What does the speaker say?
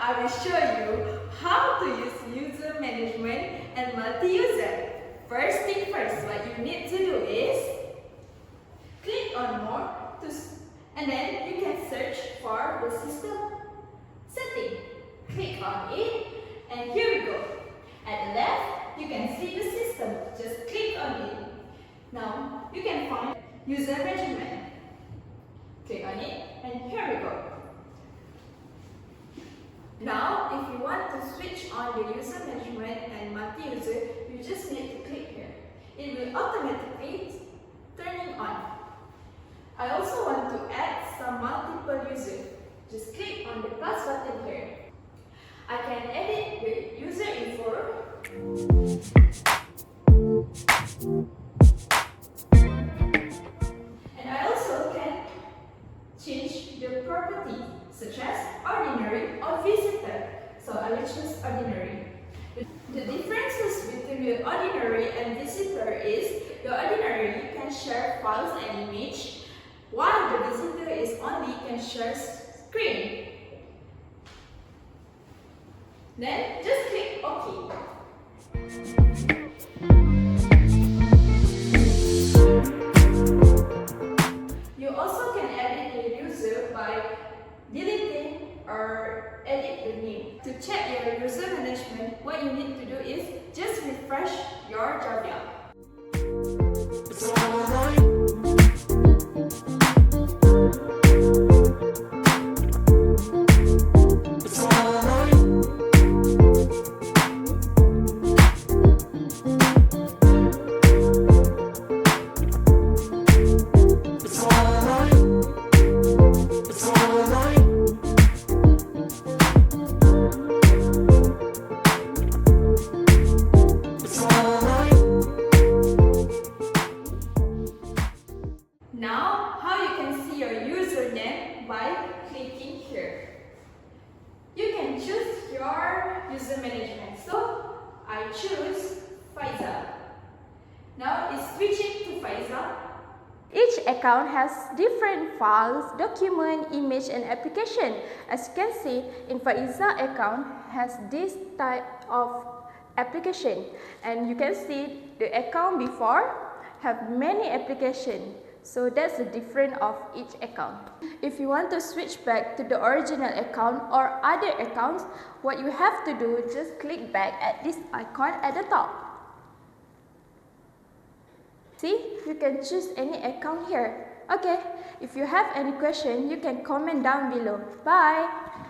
I will show you how to use user management and multi-user. First thing first, what you need to do is click on more and then you can search for the system setting. Click on it and here we go. At the left, you can see the system. Just click on it. Now, you can find user management. Click on it and here we go. Now, if you want to switch on the user management and multi-user, you just need to click here. It will automatically turn on. I also want to add some multiple users. Just click on the plus button here. I can edit the user info. And I also can change the property such as ordinary or visitor. So I will choose ordinary. The differences between the ordinary and visitor is the ordinary can share files and image, while the visitor is only can share screen. Then just click OK. You also can edit the user by deleting or edit the name. To check your user management, what you need to do is just refresh your Javiya. Now, how you can see your username by clicking here. You can choose your user management. So, I choose Faizal. Now, it's switching to Faizal. Each account has different files, document, image and application. As you can see, in Faizal account has this type of application. And you can see the account before have many applications. So that's the difference of each account. If you want to switch back to the original account or other accounts, what you have to do is just click back at this icon at the top. See, you can choose any account here. Okay, if you have any question, you can comment down below. Bye!